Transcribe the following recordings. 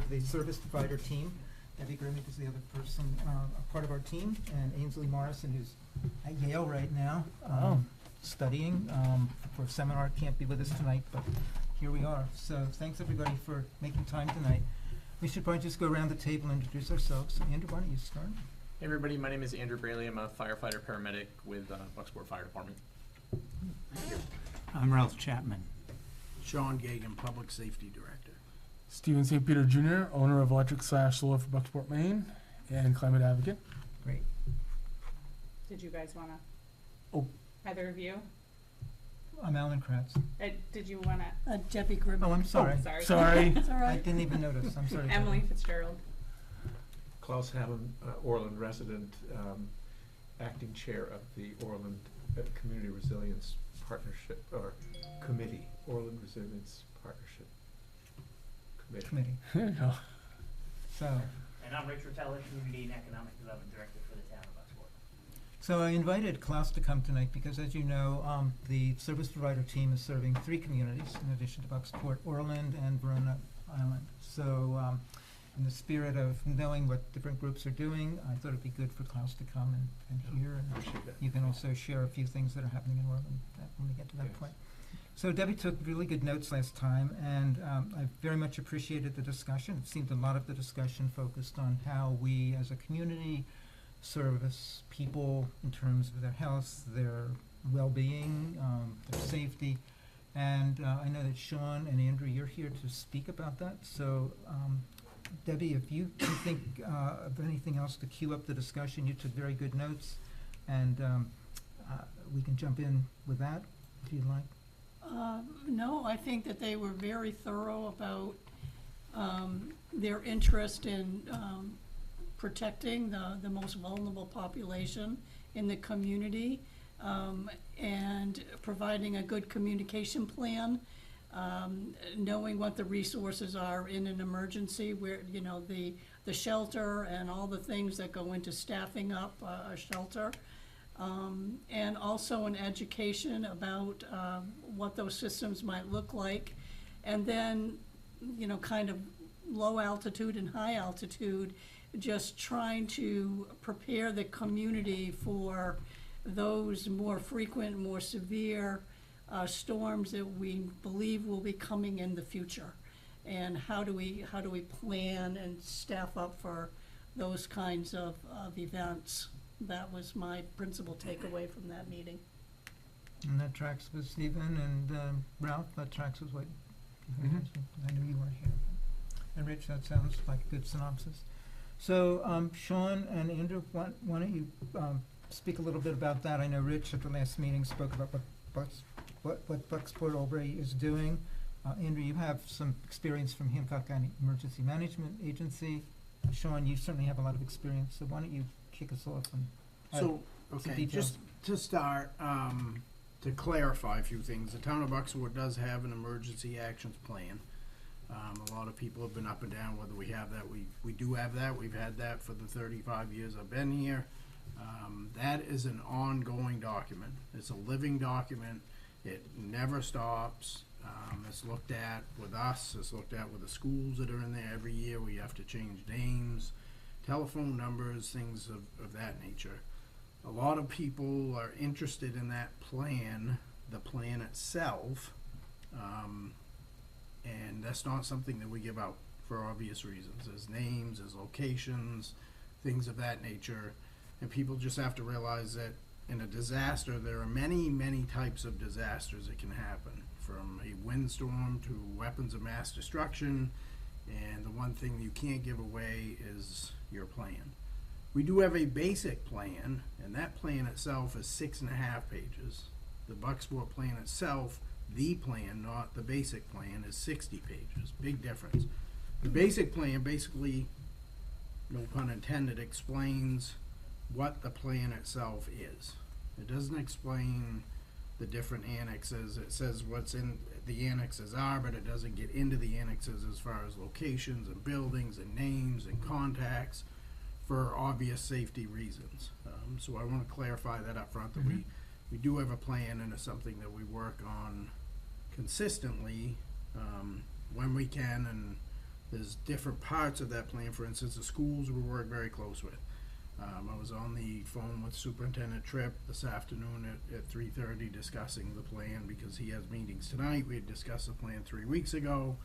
the service provider team. Debbie Grimmick is the other person, a part of our team, and Ainsley Morrison, who's at Yale right now, studying for a seminar. Can't be with us tonight, but here we are. So thanks everybody for making time tonight. We should probably just go around the table and introduce ourselves. So Andrew, why don't you start? Hey everybody, my name is Andrew Braley. I'm a firefighter paramedic with Bucksport Fire Department. Thank you. I'm Ralph Chapman. Sean Gagan, Public Safety Director. Stephen St. Peter Jr., owner of Electric Solar for Bucksport, Maine, and climate advocate. Great. Did you guys want to? Oh. Either of you? I'm Alan Kratz. Did you want to? Debbie Grimm. Oh, I'm sorry. Sorry. Sorry. It's all I right. didn't even notice. I'm sorry. Emily Debbie. Fitzgerald. Klaus Hammond, Orland resident, acting chair of the Orland Community Resilience Partnership, or Committee, Orland Resilience Partnership Committee. There you go. So, And I'm Rich Rotella, Community and Economic Development Director for the town of Bucksport. so I invited Klaus to come tonight because, as you know, the service provider team is serving 3 communities in addition to Bucksport, Orland and Verona Island. So, in the spirit of knowing what different groups are doing, I thought it'd be good for Klaus to come and hear. And Appreciate that. you can also share a few things that are happening in Orland when we get to that Yes. point. So Debbie took really good notes last time, and I very much appreciated the discussion. It seemed a lot of the discussion focused on how we, as a community, service people in terms of their health, their well-being, their safety. And I know that Sean and Andrew, you're here to speak about that. So Debbie, if you can think of anything else to cue up the discussion, you took very good notes, and we can jump in with that if you'd like. No, I think that they were very thorough about their interest in protecting the most vulnerable population in the community, and providing a good communication plan, knowing what the resources are in an emergency, where, you know, the shelter and all the things that go into staffing up a shelter. And also an education about what those systems might look like. And then, you know, kind of low altitude and high altitude, just trying to prepare the community for those more frequent, more severe storms that we believe will be coming in the future. And how do we plan and staff up for those kinds of events? That was my principal takeaway from that meeting. And that tracks with Stephen and Ralph, that tracks with what you Mhm. mentioned. I knew you weren't here. And Rich, that sounds like a good synopsis. So Sean and Andrew, why don't you speak a little bit about that? I know Rich at the last meeting spoke about what Bucksport Albury is doing. Andrew, you have some experience from Hancock County Emergency Management Agency. Sean, you certainly have a lot of experience, so why don't you kick us off and So, some okay, details. just to start, to clarify a few things, the town of Bucksport does have an emergency actions plan. A lot of people have been up and down whether we have that. We do have that. We've had that for the 35 years I've been here. That is an ongoing document. It's a living document. It never stops. It's looked at with us. It's looked at with the schools that are in there every year. We have to change names, telephone numbers, things of that nature. A lot of people are interested in that plan, the plan itself, and that's not something that we give out for obvious reasons. There's names, there's locations, things of that nature, and people just have to realize that in a disaster, there are many, many types of disasters that can happen, from a windstorm to weapons of mass destruction, and the one thing you can't give away is your plan. We do have a basic plan, and that plan itself is 6.5 pages. The Bucksport plan itself, the plan, not the basic plan, is 60 pages. Big difference. The basic plan basically, no pun intended, explains what the plan itself is. It doesn't explain the different annexes. It says what's in the annexes are, but it doesn't get into the annexes as far as locations and buildings and names and contacts, for obvious safety reasons. So I want to clarify that up front, that we do have a plan, and it's something that we work on consistently when we can, and there's different parts of that plan. For instance, the schools we work very close with. I was on the phone with Superintendent Tripp this afternoon at 3:30 discussing the plan because he has meetings tonight. We had discussed the plan 3 weeks ago,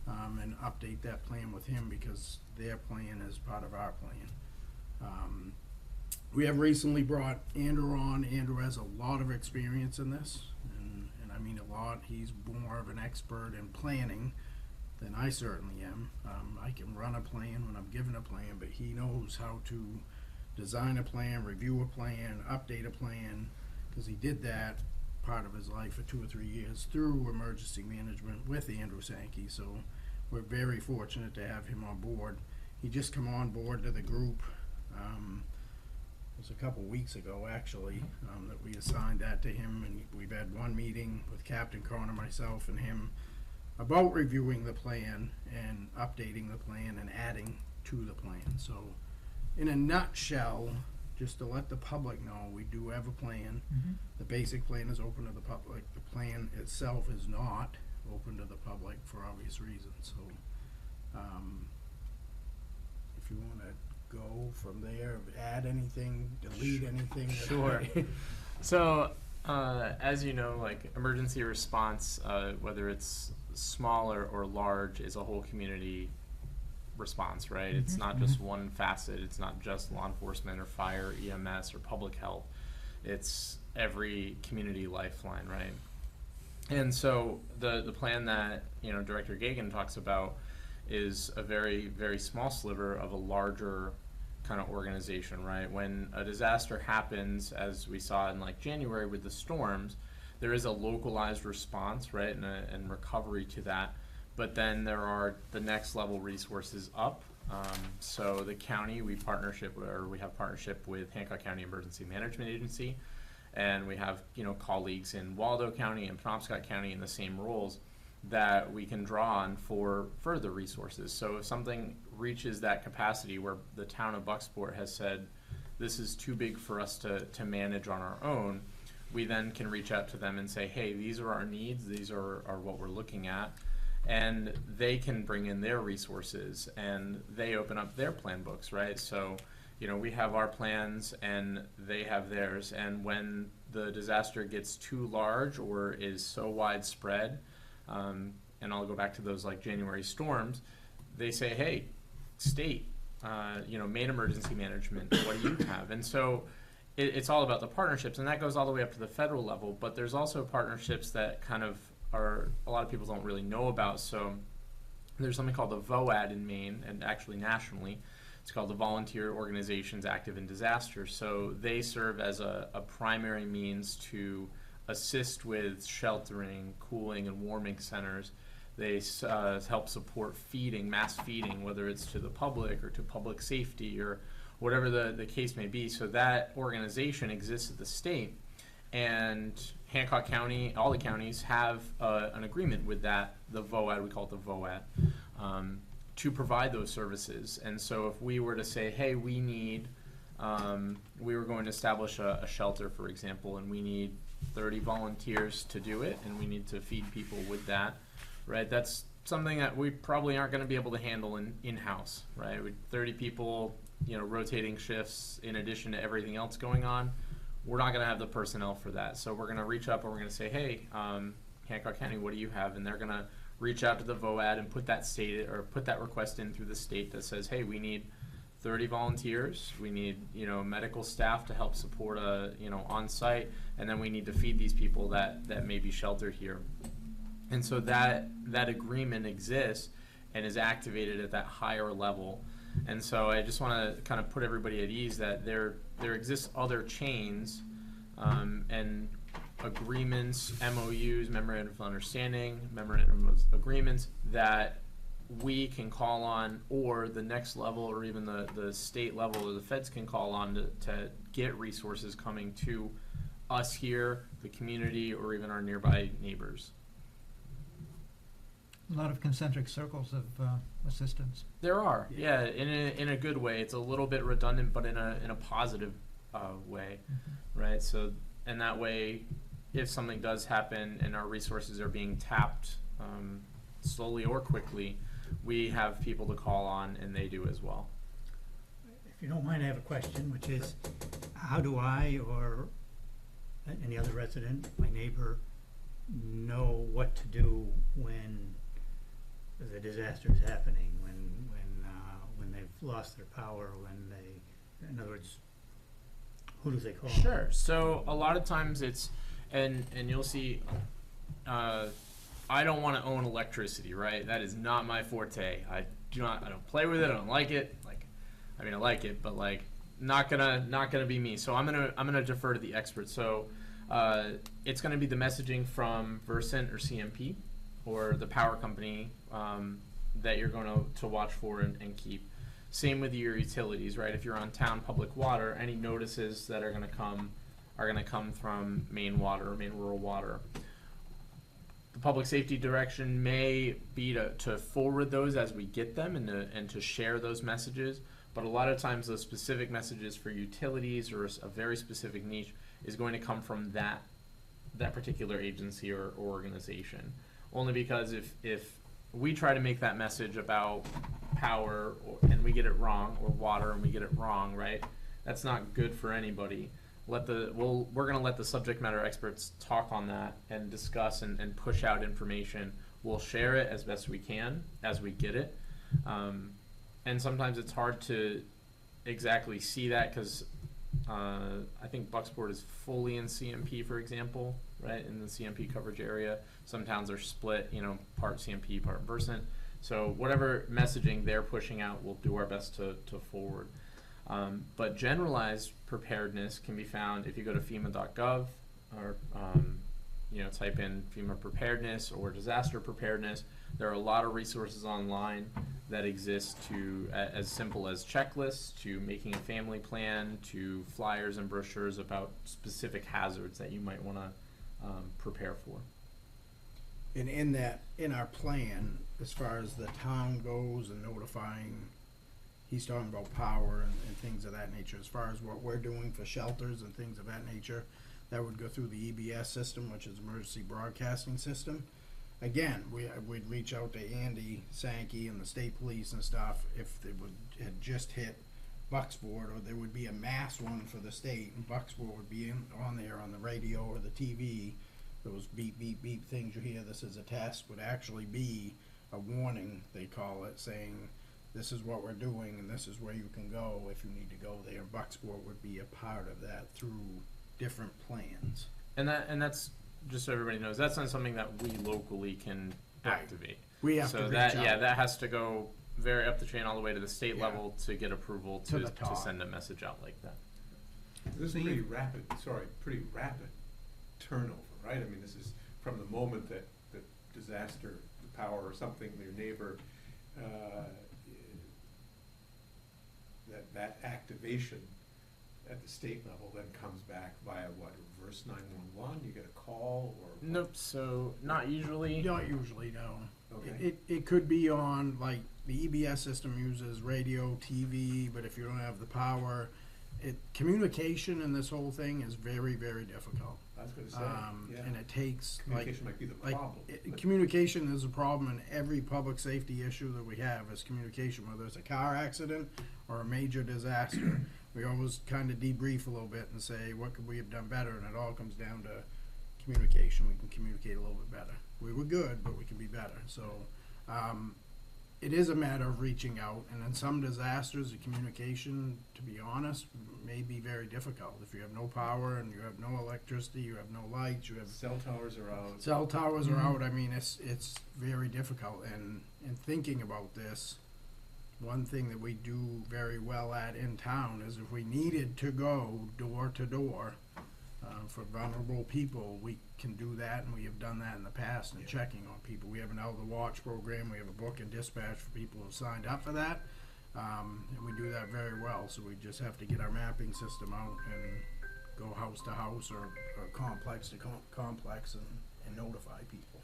and update that plan with him because their plan is part of our plan. We have recently brought Andrew on. Andrew has a lot of experience in this, and I mean a lot. He's more of an expert in planning than I certainly am. I can run a plan when I'm given a plan, but he knows how to design a plan, review a plan, update a plan, because he did that part of his life for 2 or 3 years through emergency management with Andrew Sankey. So we're very fortunate to have him on board. He just come on board to the group. It was a couple weeks ago, actually, that we assigned that to him, and we've had one meeting with Captain Connor, myself, and him about reviewing the plan and updating the plan and adding to the plan. So in a nutshell, just to let the public know, we do have a plan. The basic plan is open to the public. The plan itself is not open to the public for obvious reasons. So if you want to go from there, add anything, delete anything. Sure. So, as you know, like emergency response, whether it's small or large, is a whole community response, right? It's not just one facet. It's not just law enforcement or fire, EMS or public health. It's every community lifeline, right? And so the plan that, you know, Director Gagan talks about is a very, very small sliver of a larger kind of organization, right? When a disaster happens, as we saw in like January with the storms, there is a localized response, right, and recovery to that. But then there are the next level resources up. So the county, we have partnership with Hancock County Emergency Management Agency, and we have, you know, colleagues in Waldo County and Penobscot County in the same roles that we can draw on for further resources. So if something reaches that capacity where the town of Bucksport has said, this is too big for us to manage on our own, we then can reach out to them and say, hey, these are our needs, these are what we're looking at, and they can bring in their resources and they open up their plan books, right? So, you know, we have our plans and they have theirs, and when the disaster gets too large or is so widespread, and I'll go back to those like January storms, they say, hey, state, you know, Maine Emergency Management, what do you have? And so it's all about the partnerships, and that goes all the way up to the federal level, but there's also partnerships that kind of are, a lot of people don't really know about. So there's something called the VOAD in Maine, and actually nationally, it's called the Volunteer Organizations Active in Disaster. So they serve as a primary means to assist with sheltering, cooling, and warming centers. They help support feeding, mass feeding, whether it's to the public or to public safety or whatever the case may be. So that organization exists at the state, and Hancock County, all the counties have an agreement with that, the VOAD, we call it the VOAD, to provide those services. And so if we were to say, hey, we need, we were going to establish a shelter, for example, and we need 30 volunteers to do it, and we need to feed people with that, right? That's something that we probably aren't going to be able to handle in-house, right? With 30 people, you know, rotating shifts in addition to everything else going on, we're not going to have the personnel for that. So we're going to reach up and we're going to say, hey, Hancock County, what do you have? And they're going to reach out to the VOAD and put that request in through the state that says, hey, we need 30 volunteers, we need, you know, medical staff to help support on site, and then we need to feed these people that may be sheltered here. And so that agreement exists and is activated at that higher level. And so I just want to kind of put everybody at ease that there exists other chains and agreements, MOUs, memorandum of understanding, memorandum of agreements that we can call on, or the next level, or even the state level, or the feds can call on to get resources coming to us here, the community, or even our nearby neighbors. A lot of concentric circles of assistance. There are, yeah, in a good way. It's a little bit redundant, but in a positive way, right? So, and that way, if something does happen and our resources are being tapped slowly or quickly, we have people to call on, and they do as well. If you don't mind, I have a question, which is, how do I or any other resident, my neighbor, know what to do when the disaster is happening, when they've lost their power, when they, in other words, who do they call? Sure. So a lot of times it's, and you'll see, I don't want to own electricity, right? That is not my forte. I don't play with it. I don't like it. I like it, but not gonna be me. So I'm gonna defer to the experts. So it's gonna be the messaging from Versant or CMP or the power company that you're going to watch for and keep. Same with your utilities, right? If you're on town public water, any notices that are gonna come from Maine Water or Maine Rural Water. The public safety direction may be to forward those as we get them and to share those messages. But a lot of times those specific messages for utilities or a very specific niche is going to come from that particular agency or organization. Only because if we try to make that message about power and we get it wrong, or water and we get it wrong, right? That's not good for anybody. We're gonna let the subject matter experts talk on that and discuss and push out information. We'll share it as best we can as we get it. And sometimes it's hard to exactly see that because I think Bucksport is fully in CMP, for example, right, in the CMP coverage area. Some towns are split, part CMP, part Versant. So whatever messaging they're pushing out, we'll do our best to forward. But generalized preparedness can be found if you go to FEMA.gov or type in FEMA preparedness or disaster preparedness. There are a lot of resources online that exist to as simple as checklists to making a family plan to flyers and brochures about specific hazards that you might want to prepare for. And in our plan, as far as the town goes and notifying, he's talking about power and things of that nature. As far as what we're doing for shelters and things of that nature, that would go through the EBS system, which is Emergency Broadcasting System. Again, we'd reach out to Andy Sankey and the state police and stuff if they had just hit Bucksport, or there would be a mass one for the state, and Bucksport would be on there on the radio or the TV. Those beep, beep, beep things you hear, this is a test, would actually be a warning, they call it, saying this is what we're doing and this is where you can go if you need to go there. Bucksport would be a part of that through different plans. And that's just so everybody knows, that's not something that we locally can activate. We have to reach out. That has to go very up the chain all the way to the state Yeah. level to get approval To the to top. send a message out like that. This is So pretty rapid turnover, right? I mean, this is from the moment that disaster, the power or something, your neighbor, that activation at the state level then comes back via what, reverse 911? You get a call or? what? Nope, so not usually. Not usually, no. Okay. It could be on, like, the EBS system uses radio, TV, but if you don't have the power, communication in this whole thing is very, very difficult. I was gonna say, yeah. And it takes, Communication might be the problem. but- communication is a problem in every public safety issue that we have is communication, whether it's a car accident or a major disaster. We always kind of debrief a little bit and say, what could we have done better? And it all comes down to communication. We can communicate a little bit better. We were good, but we can be better. So, it is a matter of reaching out, and in some disasters, the communication, to be honest, may be very difficult. If you have no power and you have no electricity, you have no lights, you have Cell towers are out. cell towers are out. I mean, it's very difficult. And in thinking about this, one thing that we do very well at in town is if we needed to go door to door for vulnerable people, we can do that, and we have done that in the past in checking on people. We have an Elder Watch program. We have a book and dispatch for people who have signed up for that, and we do that very well. So we just have to get our mapping system out and go house to house or complex to complex and notify people.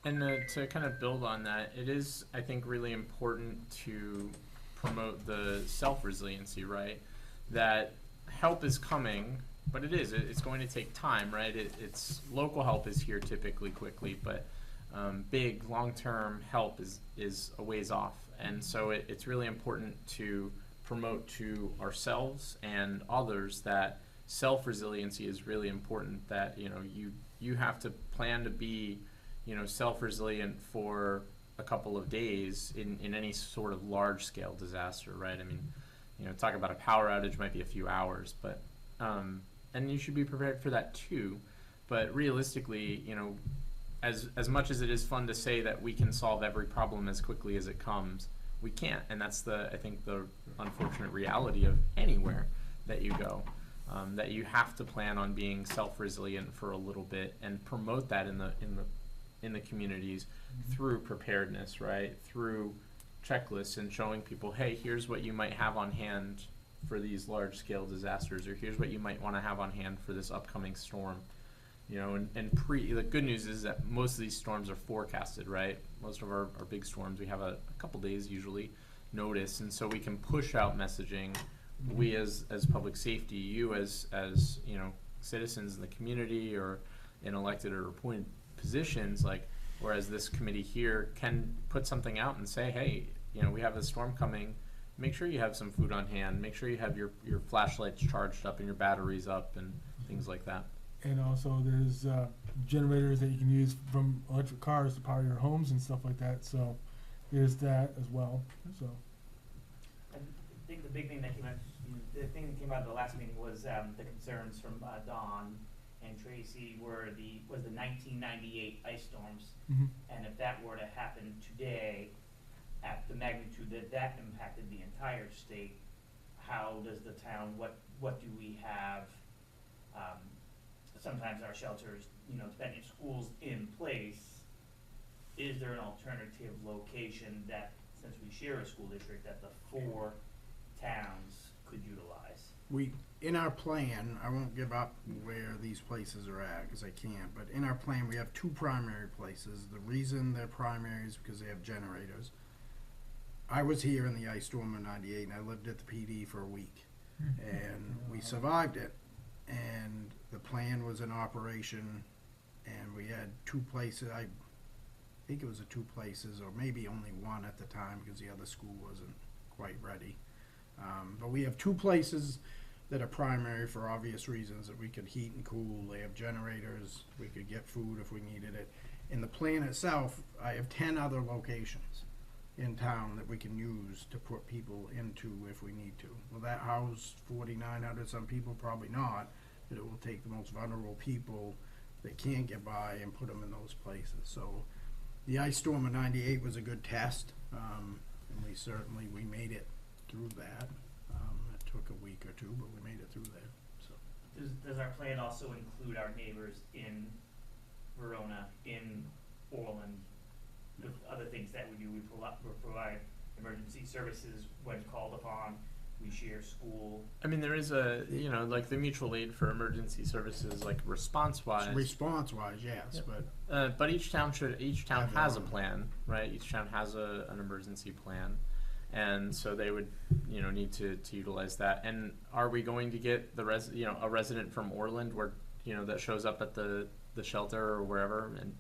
And to kind of build on that, it is, I think, really important to promote the self-resiliency, right? That help is coming, but it's going to take time, right? It's local help is here typically quickly, but big long-term help is a ways off. And so it's really important to promote to ourselves and others that self-resiliency is really important, that you have to plan to be self-resilient for a couple of days in any sort of large-scale disaster, right? I mean, talk about a power outage might be a few hours, but and you should be prepared for that too. But realistically, as much as it is fun to say that we can solve every problem as quickly as it comes, we can't, and that's I think the unfortunate reality of anywhere that you go. That you have to plan on being self-resilient for a little bit and promote that in the communities through preparedness, right? Through checklists and showing people, hey, here's what you might have on hand for these large-scale disasters, or here's what you might want to have on hand for this upcoming storm. The good news is that most of these storms are forecasted, right? Most of our big storms, we have a couple days usually notice, and so we can push out messaging. We as public safety, you as citizens in the community or in elected or appointed positions, whereas this committee here can put something out and say, hey, we have a storm coming. Make sure you have some food on hand. Make sure you have your flashlights charged up and your batteries up and things like that. And also there's generators that you can use from electric cars to power your homes and stuff like that. So there's that as well. So I think the big thing that came out of the last meeting was the concerns from Don and Tracy was the 1998 ice storms, and if that were to happen today, at the magnitude that impacted the entire state, how does the town? What do we have? Sometimes our shelters, depending on schools in place, is there an alternative location that, since we share a school district, that the 4 towns could utilize? In our plan, I won't give up where these places are at because I can't, but in our plan we have 2 primary places. The reason they're primary is because they have generators. I was here in the ice storm of '98 and I lived at the PD for a week and we survived it, and the plan was in operation and we had 2 places. I think it was 2 places, or maybe only 1 at the time because the other school wasn't quite ready. But we have 2 places that are primary for obvious reasons, that we could heat and cool. They have generators. We could get food if we needed it. In the plan itself, I have 10 other locations in town that we can use to put people into if we need to. Will that house 4,900 some people? Probably not. But it will take the most vulnerable people that can't get by and put them in those places. So the ice storm of '98 was a good test, and we made it through that. It took a week or 2, but we made it through there. So Does our plan also include our neighbors in Verona, in Orland, with other things that we do? We provide emergency services when called upon. We share school. I mean, there is the mutual aid for emergency services, response-wise. Response-wise, yes, but But each town Have has a their own. plan, right? Each town has an emergency plan, and so they would need to utilize that. And are we going to get a resident from Orland that shows up at the shelter or wherever, and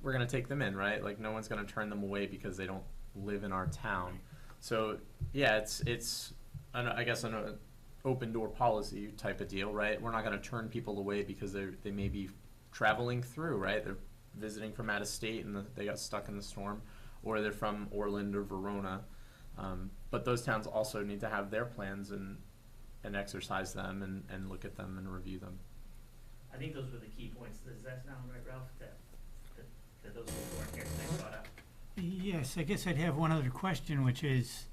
we're going to take them in, right? No one's going to turn them away because they don't live in our town. So yeah, it's I guess an open door policy type of deal, right? We're not going to turn people away because they may be traveling through, right? They're visiting from out of state and they got stuck in the storm, or they're from Orland or Verona. But those towns also need to have their plans and exercise them and look at them and review them. I think those were the key points. Does that sound right, Ralph? That those who weren't here tonight brought up? Yes, I guess I'd have one other question, which is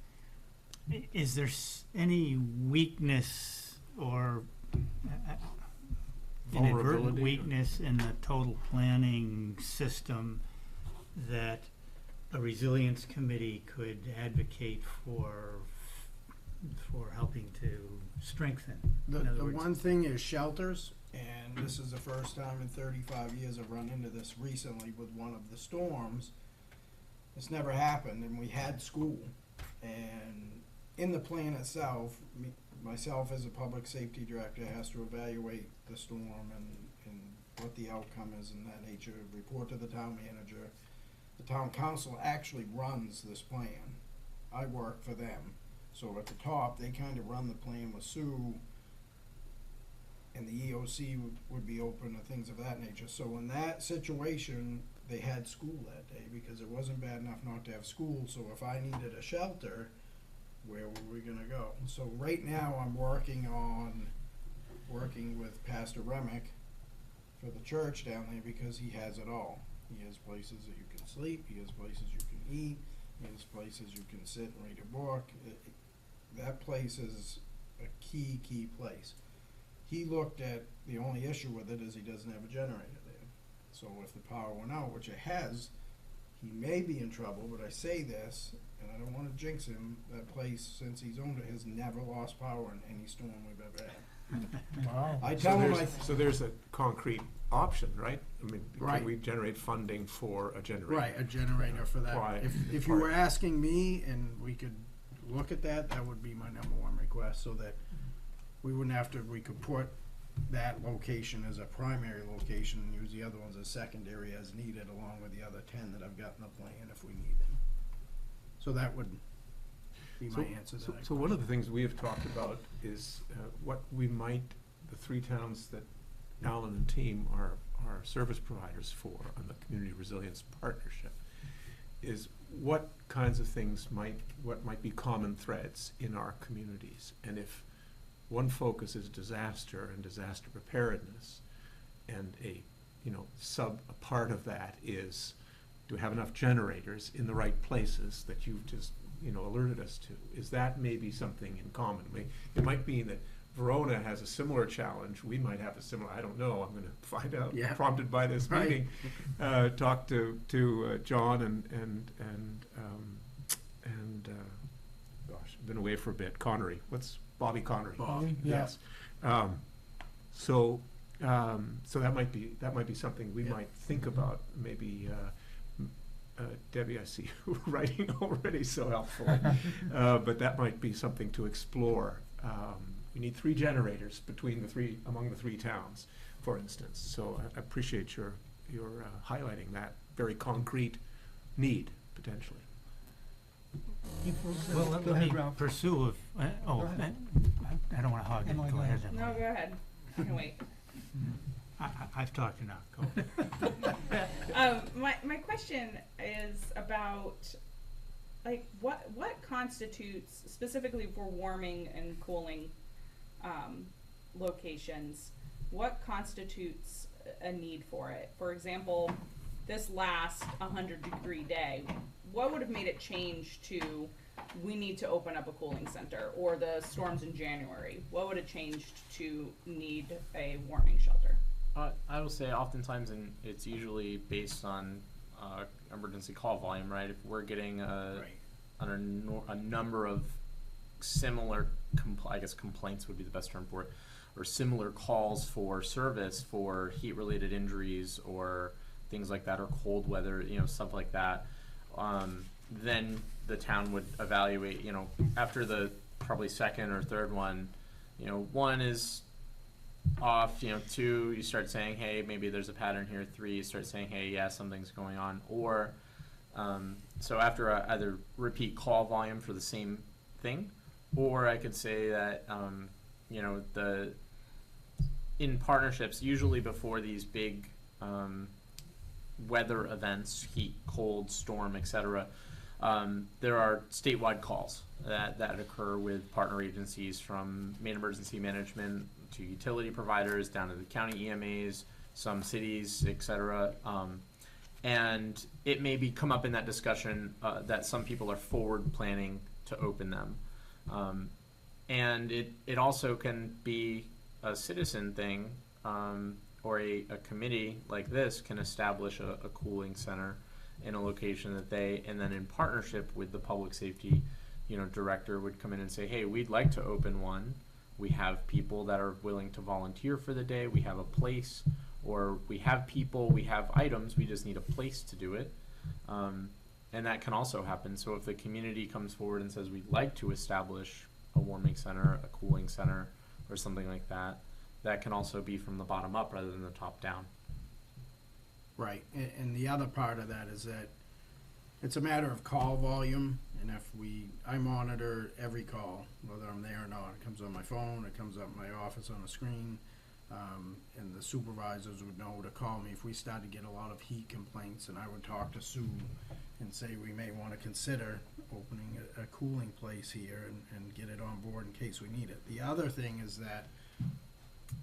there any weakness or inadvertent Vulnerability or- weakness in the total planning system that a resilience committee could advocate for helping to strengthen? the In other words- one thing is shelters, and this is the first time in 35 years I've run into this recently with one of the storms. It's never happened, and we had school. And in the plan itself, myself as a public safety director has to evaluate the storm and what the outcome is in that nature, report to the town manager. The town council actually runs this plan. I work for them. So at the top, they kind of run the plan with Sue, and the EOC would be open and things of that nature. So in that situation, they had school that day because it wasn't bad enough not to have school. So if I needed a shelter, where were we gonna go? So right now, I'm working with Pastor Remick for the church down there because he has it all. He has places that you can sleep, he has places you can eat, he has places you can sit and read a book. That place is a key place. He looked at, the only issue with it is he doesn't have a generator there. So if the power went out, which it has, he may be in trouble, but I say this, and I don't wanna jinx him, that place, since he's owned it, has never lost power in any storm we've ever had. Wow. I tell him, So there's a concrete option, right? I mean, Right. can we generate funding for a generator? right, a generator for Why? that. If you were asking me and we could look at that, that would be my number one request, so that we wouldn't have to, we could put that location as a primary location and use the other ones as secondary as needed, along with the other 10 that I've got in the plan if we need them. So that would be my answer to that. So one of the things we have talked about is what we might, the three towns that Alan and team are service providers for on the Community Resilience Partnership, is what kinds of things what might be common threads in our communities. And if one focus is disaster and disaster preparedness, and a part of that is, do we have enough generators in the right places that you've just alerted us to? Is that maybe something in common? It might mean that Verona has a similar challenge. We might have a similar. I don't know. I'm going to find out. Yeah. Prompted by this Right. meeting, talk to John and gosh, I've been away for a bit. Connery. What's Bobby Connery? Bobby, yeah. Yes. So that might be something we Yeah. might think about. Maybe Debbie, I see you writing already, so helpful. But that might be something to explore. We need 3 generators among the 3 towns, for instance. So I appreciate your highlighting that very concrete need potentially. Well, Go let ahead, me Ralph. pursue if, Go ahead. I don't wanna hog it, Emily, go go ahead, ahead. Emily. No, go ahead. I can wait. I've talked enough, go. My question is about, like, what constitutes, specifically for warming and cooling, locations, what constitutes a need for it? For example, this last 100-degree day, what would have made it change to, we need to open up a cooling center, or the storms in January? What would have changed to need a warming shelter? I will say oftentimes, and it's usually based on emergency call volume, right? If we're getting a number of similar, complaints would be the best term for it, or similar calls for service for heat-related injuries or things like that, or cold weather, stuff like that, then the town would evaluate, after the probably second or third one, one is off, 2, you start saying, hey, maybe there's a pattern here. 3, you start saying, hey, yeah, something's going on. Or, so after either repeat call volume for the same thing, or I could say that, in partnerships, usually before these big weather events, heat, cold, storm, etc., there are statewide calls that occur with partner agencies, from main emergency management to utility providers down to the county EMAs, some cities, etc. And it may come up in that discussion that some people are forward planning to open them. And it also can be a citizen thing, or a committee like this can establish a cooling center in a location that and then in partnership with the public safety, director would come in and say, hey, we'd like to open one. We have people that are willing to volunteer for the day. We have a place, or we have people, we have items, we just need a place to do it. And that can also happen. So if the community comes forward and says, we'd like to establish a warming center, a cooling center, or something like that, that can also be from the bottom up rather than the top down. Right, and the other part of that is that it's a matter of call volume, and I monitor every call, whether I'm there or not. It comes on my phone, it comes up in my office on the screen, and the supervisors would know to call me if we start to get a lot of heat complaints, and I would talk to Sue and say we may wanna consider opening a cooling place here and get it on board in case we need it. The other thing is that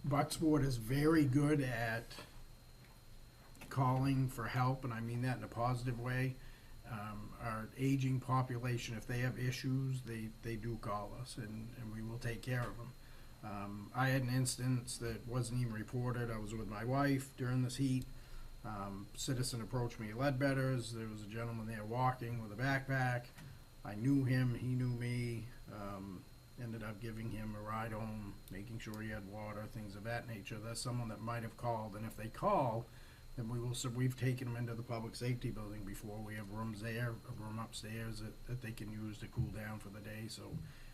Bucksport is very good at calling for help, and I mean that in a positive way. Our aging population, if they have issues, they do call us, and we will take care of them. I had an instance that wasn't even reported. I was with my wife during this heat. Citizen approached me at Ledbetter's. There was a gentleman there walking with a backpack. I knew him, he knew me. Ended up giving him a ride home, making sure he had water, things of that nature. That's someone that might have called, and if they call, then we've taken them into the public safety building before. We have rooms there, a room upstairs that they can use to cool down for the day. So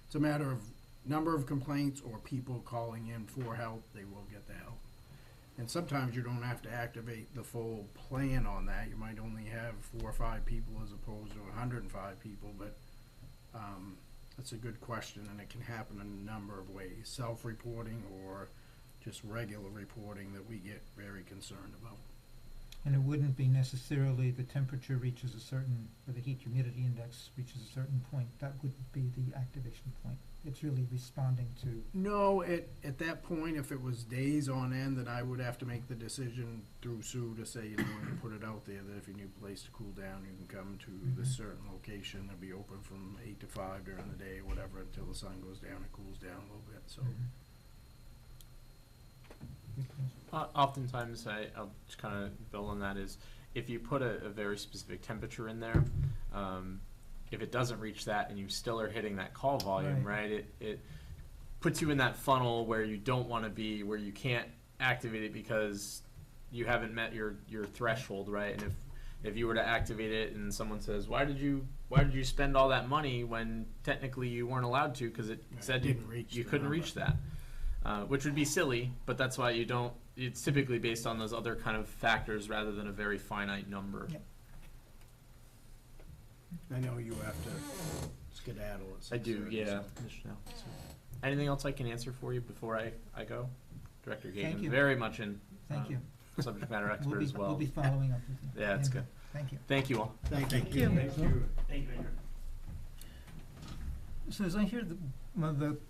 it's a matter of number of complaints or people calling in for help, they will get the help. And sometimes you don't have to activate the full plan on that. You might only have 4 or 5 people as opposed to 105 people, but that's a good question, and it can happen in a number of ways. Self-reporting or just regular reporting that we get very concerned about. And it wouldn't be necessarily the temperature reaches a certain, or the heat humidity index reaches a certain point. That wouldn't be the activation point. It's really responding to. No, at that point, if it was days on end, then I would have to make the decision through Sue to say, you know, when you put it out there, that if you need a place to cool down, you can come to this certain location. It'll be open from 8 to 5 during the day or whatever until the sun goes down and cools down a little bit, so. Oftentimes, I'll just kind of build on that, is if you put a very specific temperature in there, if it doesn't reach that and you still are hitting that call volume, right, it puts you in that funnel where you don't want to be, where you can't activate it because you haven't met your threshold, right? And if you were to activate it and someone says, why did you spend all that money when technically you weren't allowed to because it said you couldn't reach that. Which would be silly, but that's why it's typically based on those other kind of factors rather than a very finite number. Yep. I know you have to skedaddle at some I do, point, yeah. so. Anything else I can answer for you before I go? Director Thank Gagan, you. very much in Thank you. subject matter expert as well. We'll be following up with you. Yeah, that's Andrew, good. Thank you. Thank you all. Thank you. Thank you. Thank you, Andrew. So as I hear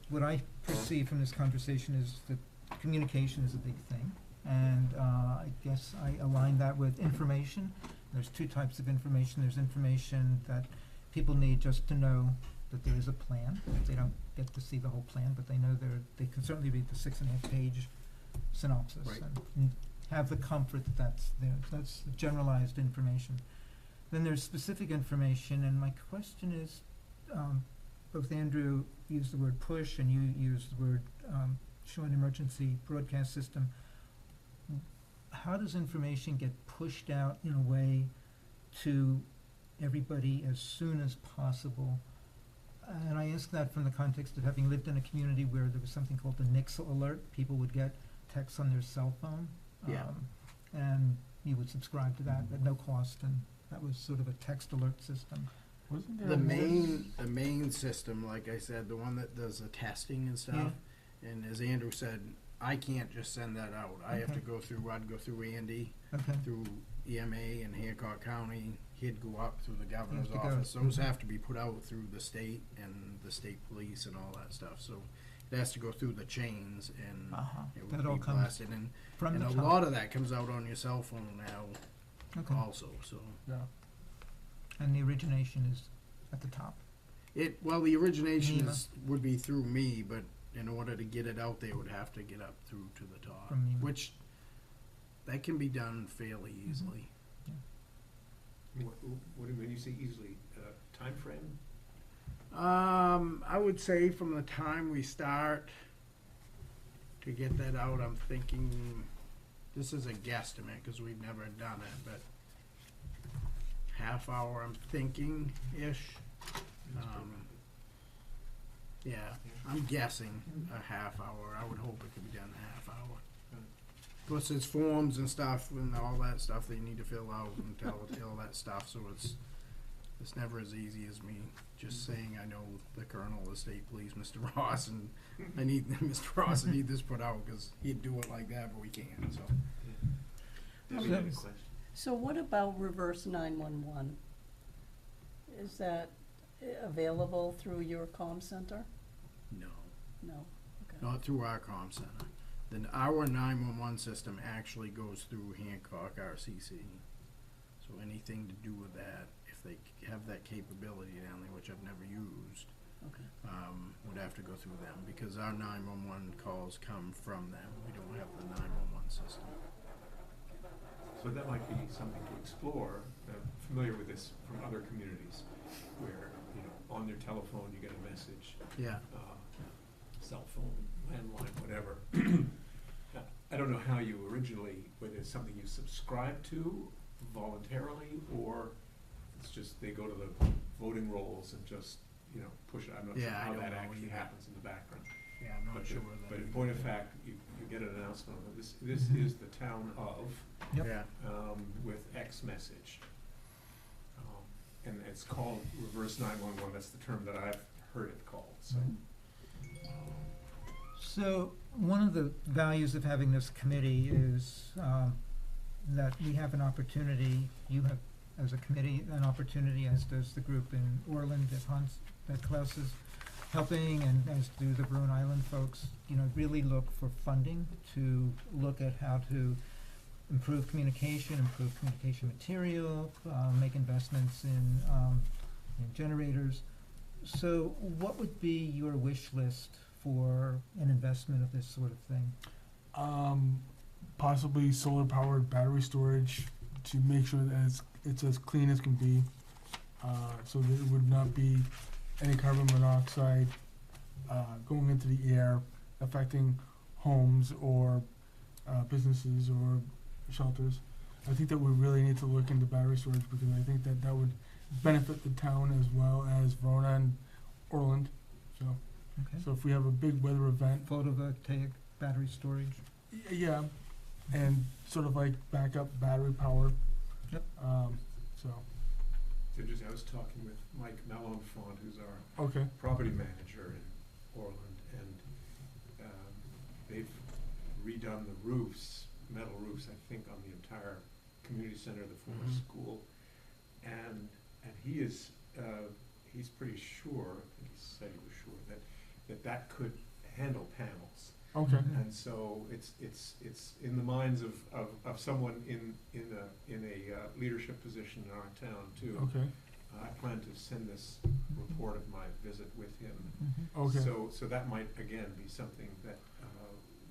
what I perceive from this conversation is that communication is a big thing. And I guess I align that with information. There's 2 types of information. There's information that people need just to know that there is a plan. They don't get to see the whole plan, but they know they can certainly read the 6.5-page synopsis Right. and have the comfort that that's there. That's generalized information. Then there's specific information, and my question is, both Andrew used the word push and you used the word joint emergency broadcast system. How does information get pushed out in a way to everybody as soon as possible? And I ask that from the context of having lived in a community where there was something called the Nixle alert. People would get texts on their cell phone. Yeah. And you would subscribe to that at no cost, and that was sort of a text alert system. Wasn't there The a main system, like I said, the one that does the testing and stuff, and as Andrew said, I can't just send that out. I have to go through, I'd go through Andy, Okay. through EMA in Hancock County, he'd go up through the governor's to go. office. Those Mhm. have to be put out through the state and the state police and all that stuff, so it has to go through the chains and it would That all be comes blasted, and from the a top. lot of that comes out on your cell phone now Okay. also, so. Yeah. And the origination is at the top. Well, the origination NEMA. would be through me, but in order to get it out there, it would have to get up through to the top, From NEMA. which that can be done fairly easily. What do you mean you say easily? Timeframe? I would say from the time we start to get that out, I'm thinking, this is a guesstimate, cause we've never done it, but half hour, I'm thinking-ish. Yeah, I'm guessing a half hour. I would hope it could be done in a half hour. plus there's forms and stuff and all that stuff they need to fill out and tell all that stuff, so it's never as easy as me just saying, I know the Colonel of the State Police, Mr. Ross, and I need, Mr. Ross, I need this put out, cause he'd do it like that, but we can't, so. Debbie So- had a question. So what about reverse 911? Is that available through your comm center? No. No, okay. Not through our comm center. Then our 911 system actually goes through Hancock RCC. So anything to do with that, if they have that capability down there, which I've never used, Okay. would have to go through them, because our 911 calls come from them. We don't have the 911 system. So that might be something to explore, familiar with this from other communities, where, you know, on their telephone, you get a message, Yeah. cell phone, landline, whatever. I don't know how you originally, whether it's something you subscribe to voluntarily, or it's just they go to the voting rolls and just, you know, push it. I'm not sure Yeah, I how don't that know actually either. happens in the background. Yeah, I'm not But sure. but in point of fact, you get an announcement, of this Mhm. is the town of, Yep. Yeah. with X message. And it's called reverse 911, that's the term that I've heard it called, so. So, one of the values of having this committee is that we have an opportunity, you have, as a committee, an opportunity, as does the group in Orland that Klaus is helping, and as do the Bruin Island folks, you know, really look for funding to look at how to improve communication material, make investments in generators. So what would be your wish list for an investment of this sort of thing? Possibly solar powered battery storage to make sure that it's as clean as can be, so that it would not be any carbon monoxide going into the air affecting homes or businesses or shelters. I think that we really need to look into battery storage, because I think that would benefit the town as well as Verona and Orland. Okay. So if we have a big weather event, Photovoltaic battery storage? yeah, and sort of like backup battery power. Yep. So, It's interesting, I was talking with Mike Mellonfont, who's our okay, property manager in Orland, and they've redone the roofs, metal roofs, I think, on the entire community center, the former Mhm. school. And he is, he's pretty sure, I think he said he was sure, that could handle panels. okay, And so it's in the minds of someone in a leadership position in our town too. okay, I plan to send this report of my visit with him. Mhm. okay. So that might, again, be something that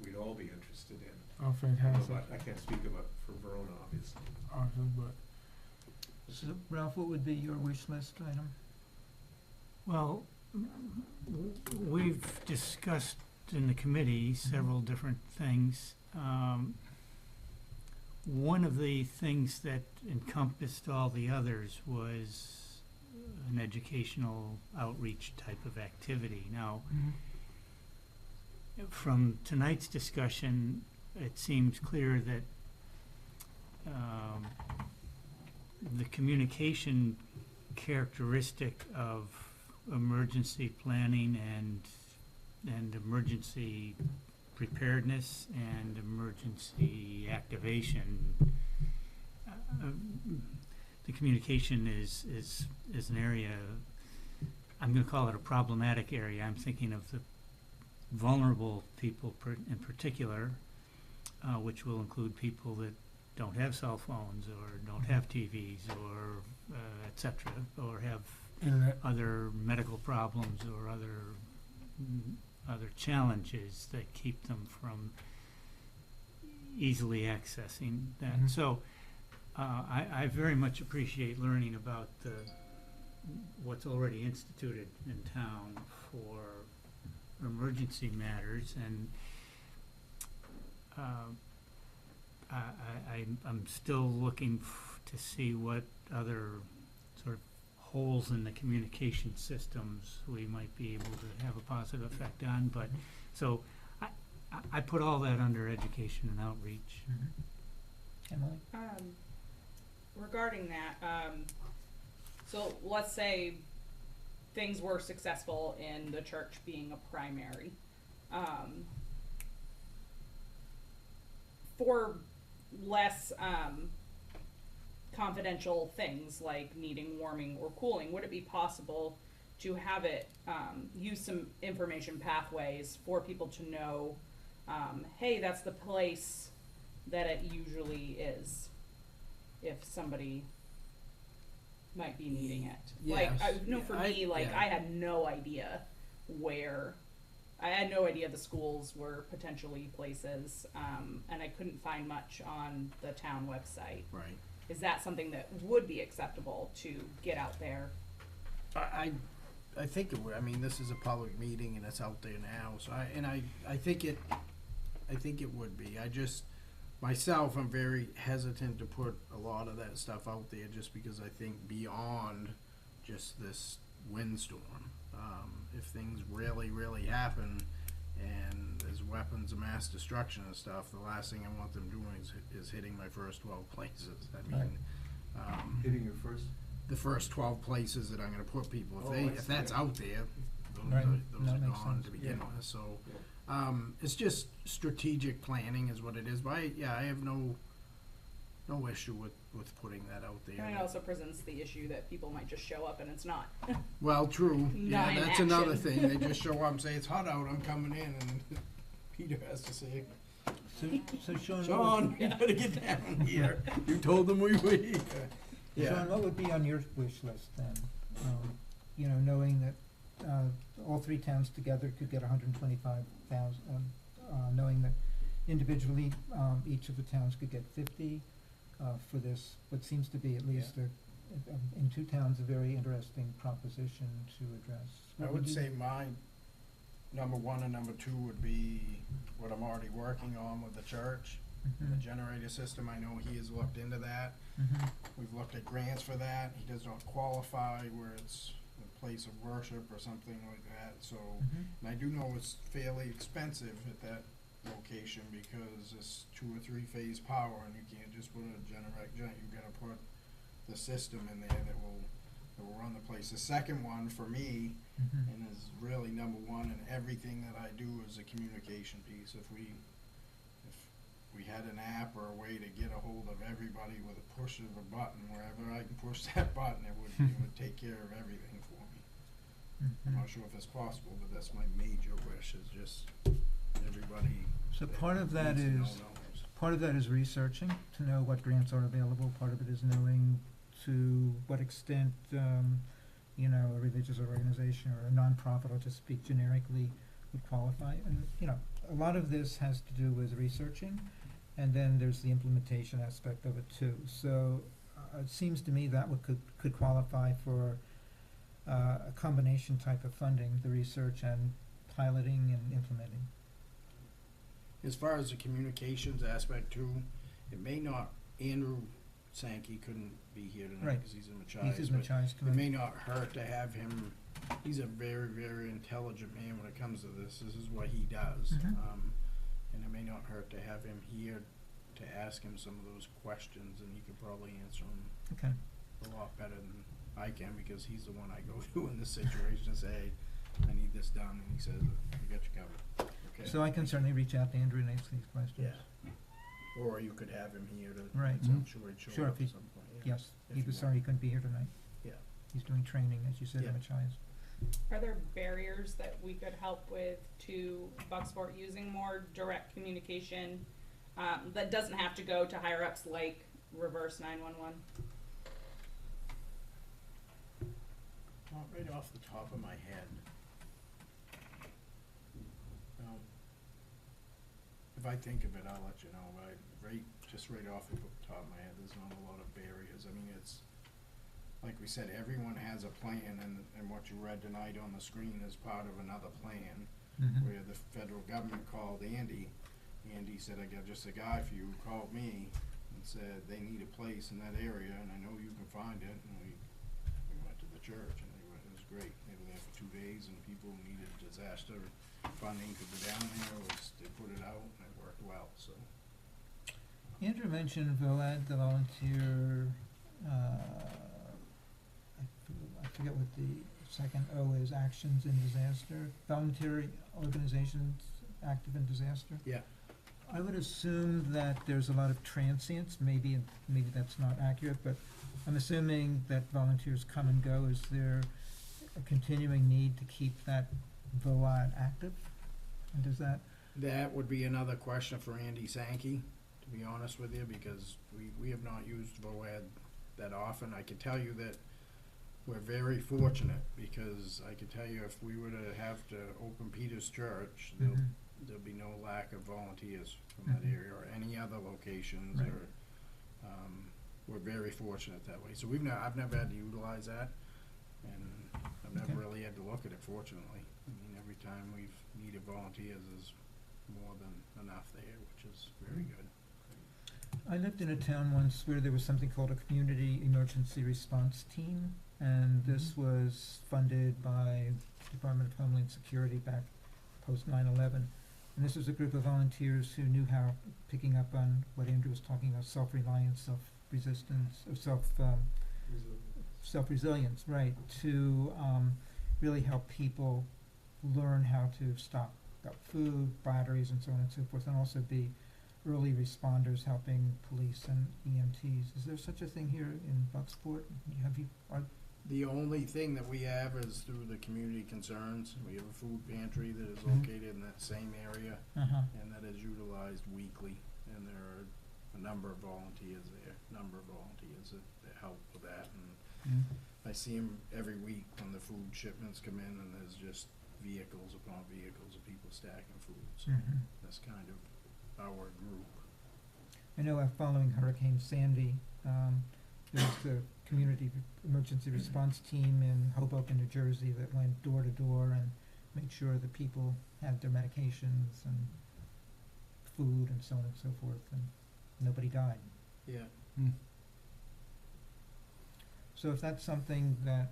we'd all be interested in. Oh, fantastic. But I can't speak about for Verona, obviously. Awesome, but So, Ralph, what would be your wish list item? Well, we've discussed in the committee several different things. One of the things that encompassed all the others was an educational outreach type of activity. Now, from tonight's discussion, it seems clear that the communication characteristic of emergency planning and emergency preparedness and emergency activation, the communication is an area, I'm going to call it a problematic area. I'm thinking of the vulnerable people in particular, which will include people that don't have cell phones or don't have TVs or et cetera, or have internet, other medical problems or other challenges that keep them from easily accessing that. Mhm. So I very much appreciate learning about what's already instituted in town for emergency matters, and I'm still looking to see what other sort of holes in the communication systems we might be able to have a positive effect on. But so I put all that under education and outreach. Emily? Regarding that, so let's say things were successful in the church being a primary. For less confidential things like needing warming or cooling, would it be possible to have it use some information pathways for people to know, hey, that's the place that it usually is, if somebody might be needing it? Like, I Yes. know for I- me, like, yeah. I had no idea where, I had no idea the schools were potentially places, and I couldn't find much on the town website. Right. Is that something that would be acceptable to get out there? I think it would. I mean, this is a public meeting and it's out there now, so I think it would be. I just, myself, I'm very hesitant to put a lot of that stuff out there just because I think beyond just this windstorm, if things really, really happen and there's weapons of mass destruction and stuff, the last thing I want them doing is hitting my first 12 places. I mean, Hitting your first? the first 12 places that I'm gonna put people, Oh, I if see. that's out there, those Right. are, those That are makes gone sense. to begin Yeah. with, so, it's just strategic planning is what it is, but I have no issue with putting that out there. And it also presents the issue that people might just show up and it's not. Well, true, Not yeah, in that's another action. thing, they just show up and say, it's hot out, I'm coming in, and Peter has to say, So Sean, Sean, you better get down here, you told them we were here. Sean, what would be on your wish list then? You know, knowing that, all three towns together could get 125,000, knowing that individually, each of the towns could get 50, for this, what seems to be at least in two towns, a very interesting proposition to address. I What would you- say my number one and number two would be what I'm already working on with the church. The Mhm, generator system, I know he has looked into that. mhm, We've looked at grants for that. He does not qualify where it's a place of worship or something like that, so. mhm. And I do know it's fairly expensive at that location because it's 2 or 3 phase power and you can't just put a you gotta put the system in there that will run the place. The second one for me, Mhm. and is really number one in everything that I do, is the communication piece. If we had an app or a way to get a hold of everybody with a push of a button, wherever I can push that button, it would take care of everything for me. I'm Mhm. not sure if it's possible, but that's my major wish, is just everybody. So part of that needs to know is, knows. part of that is researching to know what grants are available. Part of it is knowing to what extent, you know, a religious organization or a nonprofit, I'll just speak generically, would qualify. And, you know, a lot of this has to do with researching, and then there's the implementation aspect of it too. So, it seems to me that could qualify for, a combination type of funding, the research and piloting and implementing. As far as the communications aspect too, it may not, Andrew Sankey couldn't be here tonight Right. because he's in He's Machias, in but Machias it tonight. may not hurt to have him, he's a very, very intelligent man when it comes to this. This is what he does. Mhm. And it may not hurt to have him here to ask him some of those questions, and he could probably answer them Okay. a lot better than I can, because he's the one I go to in this situation and say, I need this done, and he says, I got you covered. Okay. So I can certainly reach out to Andrew and ask these questions. Yeah. Or you could have him here to, Right. so I'm sure he'd show Sure, up if he- at some point, yeah. Yes, If he you was want. sorry he couldn't be here tonight. Yeah. He's doing training, as you said, Yeah. in Machias. Are there barriers that we could help with to Bucksport using more direct communication, that doesn't have to go to higher ups like reverse 911? Not right off the top of my head. No. If I think of it, I'll let you know, but just right off the top of my head, there's not a lot of barriers. I mean, it's, like we said, everyone has a plan, and what you read tonight on the screen is part of another plan, where the federal government called Andy. Andy said, I got just a guy for you, who called me and said they need a place in that area, and I know you can find it, and we went to the church, and it was great. They were there for 2 days, and people who needed disaster funding to go down there, was they put it out, and it worked well, so. Andrew mentioned VOAD, the volunteer, I forget what the second O is, Actions in Disaster, voluntary organizations active in disaster. Yeah. I would assume that there's a lot of transients, maybe that's not accurate, but I'm assuming that volunteers come and go. Is there a continuing need to keep that VOAD active? And does that, That would be another question for Andy Sankey, to be honest with you, because we have not used VOAD that often. I can tell you that we're very fortunate, because I can tell you if we were to have to open Peter's Church, Mhm. there'll be no lack of volunteers from that Mhm. area, or any other locations, Right. or, we're very fortunate that way. So I've never had to utilize that, and I've never Okay. really had to look at it, fortunately. I mean, every time we've needed volunteers, there's more than enough there, which is very good. I lived in a town once where there was something called a community emergency response team, and this was funded by Department of Homeland Security back post 9/11. And this was a group of volunteers who knew how, picking up on what Andrew was talking about, self-reliance, self-resistance, or self-resilience, right, to really help people learn how to stock up food, batteries, and so on and so forth, and also be early responders helping police and EMTs. Is there such a thing here in Bucksport? The only thing that we have is through the community concerns. We have a food pantry that is Mhm. located in that same area, Uh-huh. and that is utilized weekly, and there are a number of volunteers there, that help with that, and I see them every week when the food shipments come in, and there's just vehicles upon vehicles of people stacking food, so Mhm. that's kind of our group. I know following Hurricane Sandy, there was the community emergency response team in Hoboken, New Jersey, that went door to door and made sure that people had their medications and food and so on and so forth, and nobody died. Yeah. So if that's something that,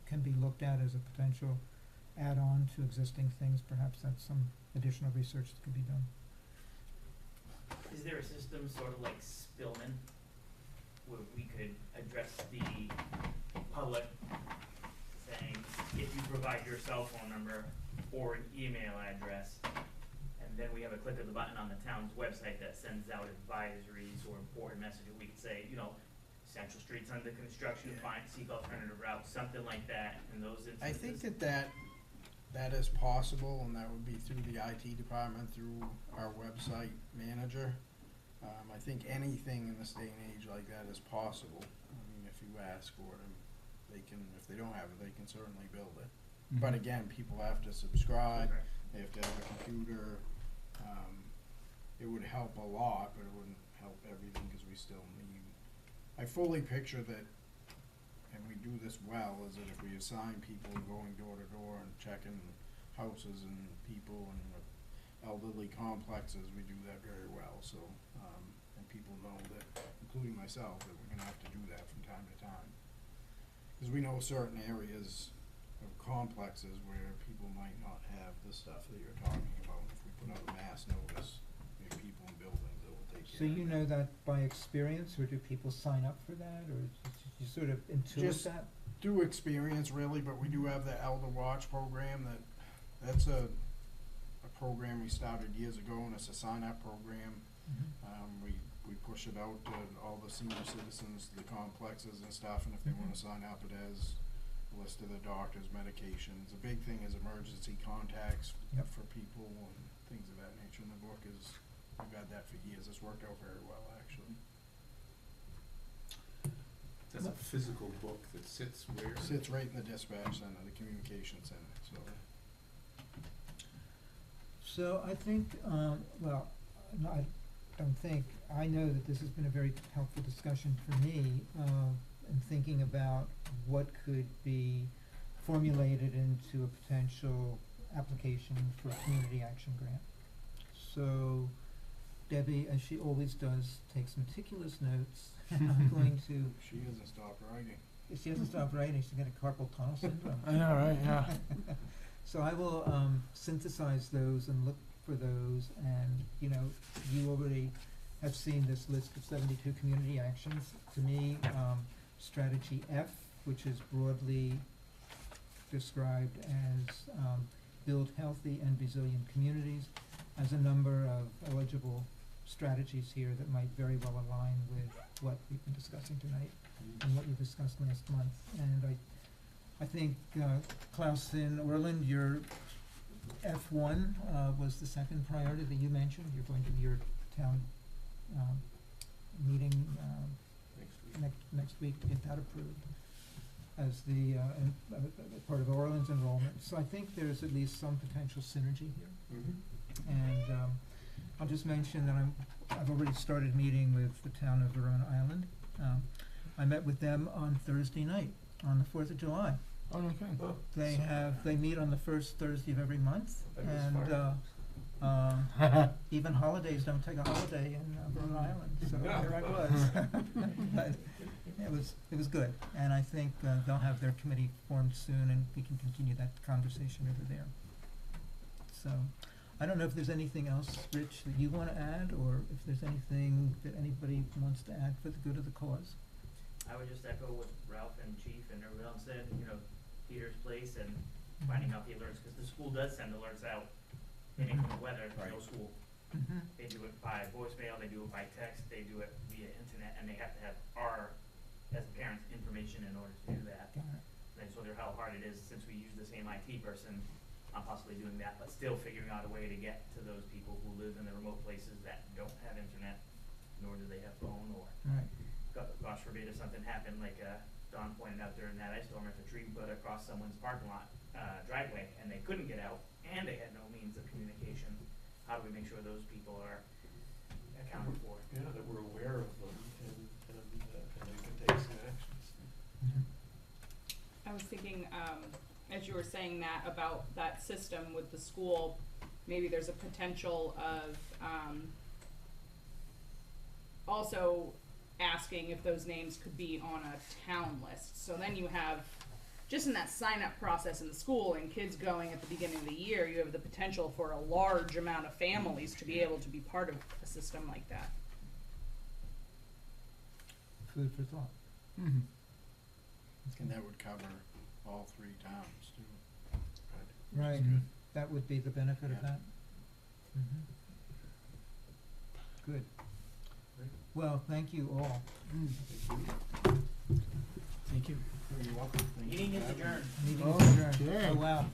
can be looked at as a potential add-on to existing things, perhaps that's some additional research that could be done. Is there a system sort of like Spillman, where we could address the public saying, if you provide your cell phone number or an email address, and then we have a click of the button on the town's website that sends out advisories or important messages, we could say, Central Street's under construction, seek alternative routes, something like that, in those instances? I think that is possible, and that would be through the IT department, through our website manager. I think anything in this day and age like that is possible. I mean, if you ask for it, if they don't have it, they can certainly build it. But again, people have to subscribe, Okay. they have to have a computer. It would help a lot, but it wouldn't help everything, because we still need, I fully picture that, and we do this well, is that if we assign people going door to door and checking houses and people and elderly complexes, we do that very well, so, and people know that, including myself, that we're gonna have to do that from time to time. Cause we know certain areas of complexes where people might not have the stuff that you're talking about. If we put out a mass notice, we have people in buildings that will take care So of you that. know that by experience, or do people sign up for that, or you sort of intuit Just- that? Through experience, really, but we do have the Elder Watch program that's a program we started years ago, and it's a sign-up program. We push it out to all the senior citizens, the complexes and stuff, and if they wanna sign up, it has a list of the doctors, medications. The big thing is emergency contacts Yep. for people and things of that nature, and the book we've had that for years. It's worked out very well, actually. That's a physical book that sits where? Sits right in the dispatch center, the communication center, so. So I think, well, no, I don't think, I know that this has been a very helpful discussion for me, in thinking about what could be formulated into a potential application for a community action grant. So Debbie, as she always does, takes meticulous notes, and I'm going to, She hasn't stopped writing. if she hasn't stopped writing, she's got a carpal tunnel syndrome. I know, right, yeah. So I will synthesize those and look for those, and, you know, you already have seen this list of 72 community actions. To me, strategy F, which is broadly described as build healthy and resilient communities, has a number of eligible strategies here that might very well align with what we've been discussing tonight and what you discussed last month. And I think, Klaus and Orland, your F1 was the second priority that you mentioned. You're going to your town meeting next week to get that approved as the part of Orland's enrollment. So I think there's at least some potential synergy here. And I'll just mention that I've already started meeting with the town of Verona Island. I met with them on Thursday night, on the 4th of July. Oh, no kidding. Oh, They meet on the first Thursday of every month, That was and even holidays don't take a holiday in Verona Island, so Yeah. there I was. But it was good, and I think they'll have their committee formed soon, and we can continue that conversation over there. So, I don't know if there's anything else, Rich, that you wanna add, or if there's anything that anybody wants to add for the good of the cause. I would just echo what Ralph and Chief and everyone else said, you know, Peter's place and finding out the alerts, because the school does send alerts out in inclement weather, no school. Mhm. They do it by voicemail, they do it by text, they do it via internet, and they have to have our, as parents, information in order to do that. Got it. And I just wonder how hard it is, since we use the same IT person, on possibly doing that, but still figuring out a way to get to those people who live in the remote places that don't have internet, nor do they have phone, or Right. gosh forbid if something happened, like Don pointed out during that ice storm, if a tree put across someone's parking lot driveway and they couldn't get out and they had no means of communication, how do we make sure those people are accounted for? Yeah, that we're aware of them and they can take some actions. I was thinking, as you were saying that, about that system with the school, maybe there's a potential of, also asking if those names could be on a town list. So then you have, just in that sign-up process in the school and kids going at the beginning of the year, you have the potential for a large amount of families to be able to be part of a system like that. Food for thought. Mm-hmm. And that would cover all 3 towns too. Right, that would be the benefit of Yeah. that. Mhm. Good. Great. Well, thank you all. Thank you. You're welcome. Meeting is adjourned. Meeting Oh, is adjourned. okay. Oh, wow.